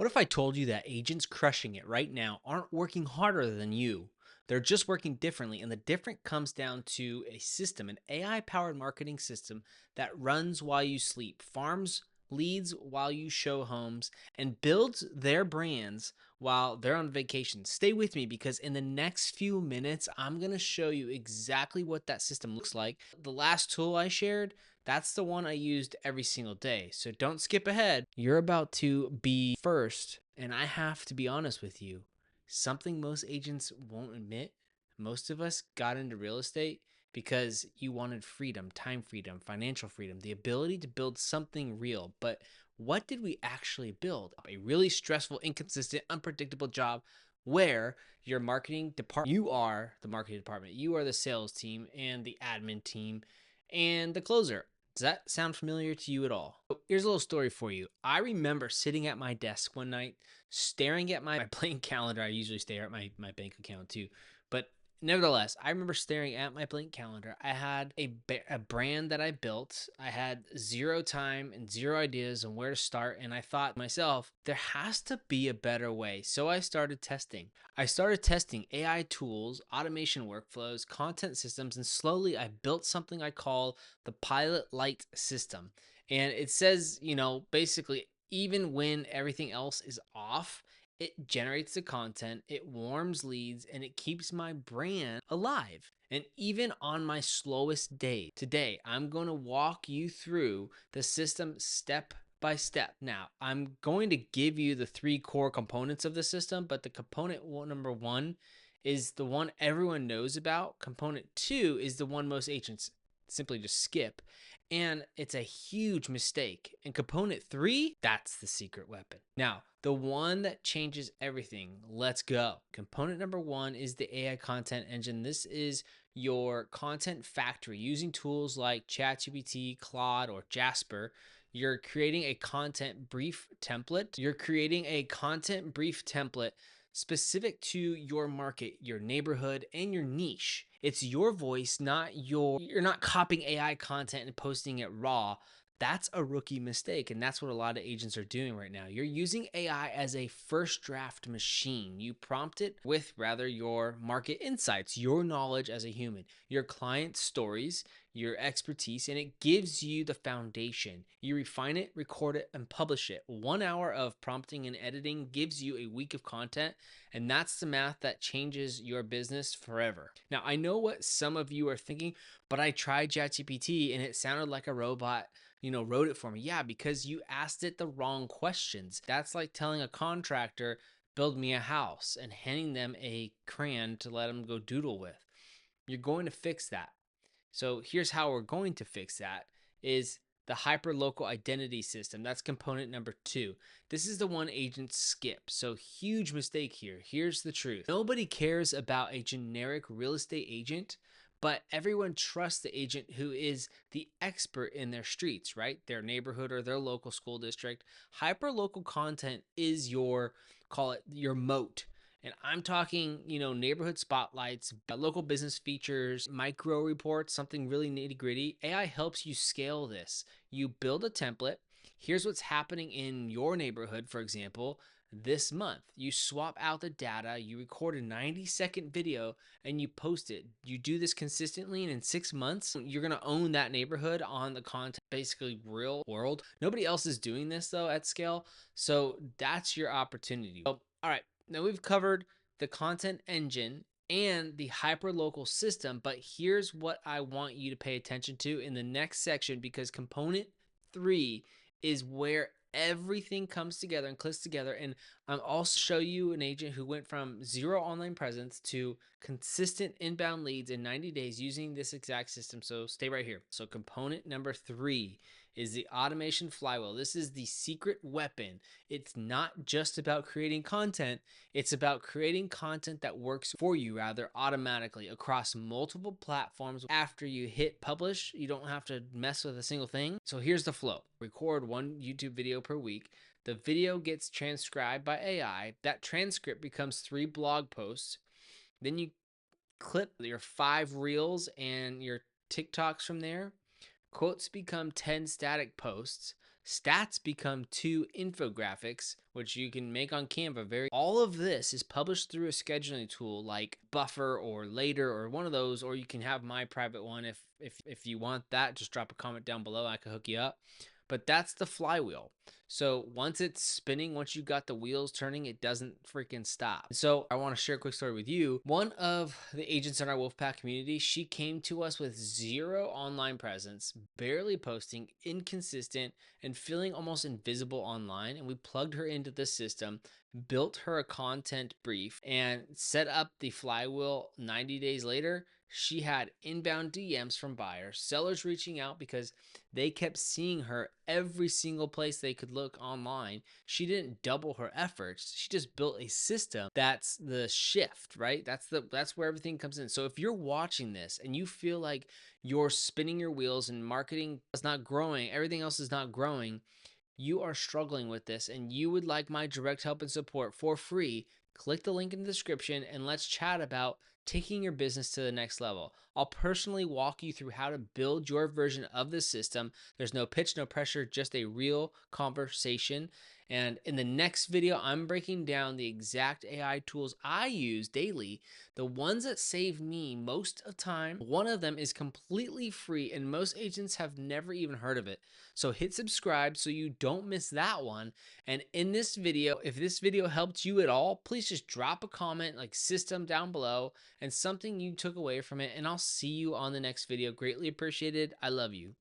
What if I told you that agents crushing it right now aren't working harder than you? They're just working differently, and the difference comes down to a system, an AI powered marketing system that runs while you sleep, farms leads while you show homes, and builds their brands while they're on vacation. Stay with me because in the next few minutes, I'm going to show you exactly what that system looks like. The last tool I shared, that's the one I used every single day. So don't skip ahead. You're about to be first. And I have to be honest with you, something most agents won't admit. Most of us got into real estate because you wanted freedom, time freedom, financial freedom, the ability to build something real. But what did we actually build? A really stressful, inconsistent, unpredictable job where your marketing department, you are the marketing department, you are the sales team and the admin team and the closer. Does that sound familiar to you at all? So here's a little story for you. I remember sitting at my desk one night, staring at my blank calendar. I usually stare at my bank account too. But nevertheless, I remember staring at my blank calendar. I had a brand that I built. I had zero time and zero ideas on where to start. And I thought to myself, there has to be a better way. So I started testing. I started testing AI tools, automation workflows, content systems, and slowly I built something I call the Pilot Light system. And it says, basically, even when everything else is off, it generates the content, it warms leads, and it keeps my brand alive. And even on my slowest day, today, I'm going to walk you through the system step by step. Now, I'm going to give you the three core components of the system, but the number one is the one everyone knows about. Component two is the one most agents simply just skip. And it's a huge mistake. And component three, that's the secret weapon. Now, the one that changes everything, let's go. Component number one is the AI content engine. This is your content factory using tools like ChatGPT, Claude, or Jasper. You're creating a content brief template. Specific to your market, your neighborhood, and your niche. It's your voice, you're not copying AI content and posting it raw. That's a rookie mistake, and that's what a lot of agents are doing right now. You're using AI as a first draft machine. You prompt it with rather your market insights, your knowledge as a human, your client stories, your expertise, and it gives you the foundation. You refine it, record it, and publish it. 1 hour of prompting and editing gives you a week of content, and that's the math that changes your business forever. Now, I know what some of you are thinking, but I tried ChatGPT and it sounded like a robot wrote it for me. Yeah, because you asked it the wrong questions. That's like telling a contractor, build me a house, and handing them a crayon to let them go doodle with. You're going to fix that. So here's how we're going to fix that is the hyperlocal identity system. That's component number two. This is the one agents skip. So huge mistake here. Here's the truth. Nobody cares about a generic real estate agent, but everyone trusts the agent who is the expert in their streets, right? Their neighborhood or their local school district. Hyperlocal content is call it your moat. And I'm talking, neighborhood spotlights, local business features, micro reports, something really nitty gritty. AI helps you scale this. You build a template. Here's what's happening in your neighborhood, for example, this month. You swap out the data, you record a 90-second video, and you post it. You do this consistently, and in 6 months, you're going to own that neighborhood on the content, basically real world. Nobody else is doing this, though, at scale. So that's your opportunity. All right. Now we've covered the content engine and the hyperlocal system, but here's what I want you to pay attention to in the next section, because component three is where everything comes together and clicks together. And I'll also show you an agent who went from zero online presence to consistent inbound leads in 90 days using this exact system. So stay right here. So component number three is the automation flywheel. This is the secret weapon. It's not just about creating content. It's about creating content that works for you rather automatically across multiple platforms. After you hit publish, you don't have to mess with a single thing. So here's the flow. Record one YouTube video per week. The video gets transcribed by AI. That transcript becomes 3 blog posts. Then you clip your 5 reels and your TikToks from there. Quotes become 10 static posts. Stats become 2 infographics, which you can make on Canva. Very all of this is published through a scheduling tool like Buffer or Later or one of those, or you can have my private one if you want that. Just drop a comment down below. I can hook you up. But that's the flywheel. So once it's spinning, once you got the wheels turning, it doesn't freaking stop. So I want to share a quick story with you. One of the agents in our Wolfpack community, she came to us with zero online presence, barely posting, inconsistent, and feeling almost invisible online. And we plugged her into the system, built her a content brief, and set up the flywheel. 90 days later, she had inbound DMs from buyers, sellers reaching out because they kept seeing her every single place they could look online. She didn't double her efforts. She just built a system. That's the shift, right? That's where everything comes in. So if you're watching this and you feel like you're spinning your wheels and marketing is not growing, everything else is not growing, you are struggling with this and you would like my direct help and support for free, click the link in the description and let's chat about taking your business to the next level. I'll personally walk you through how to build your version of the system. There's no pitch, no pressure, just a real conversation. And in the next video, I'm breaking down the exact AI tools I use daily, the ones that save me most of the time. One of them is completely free and most agents have never even heard of it. So hit subscribe so you don't miss that one. And in this video, if this video helped you at all, please just drop a comment like system down below and something you took away from it. And I'll see you on the next video. Greatly appreciated. I love you.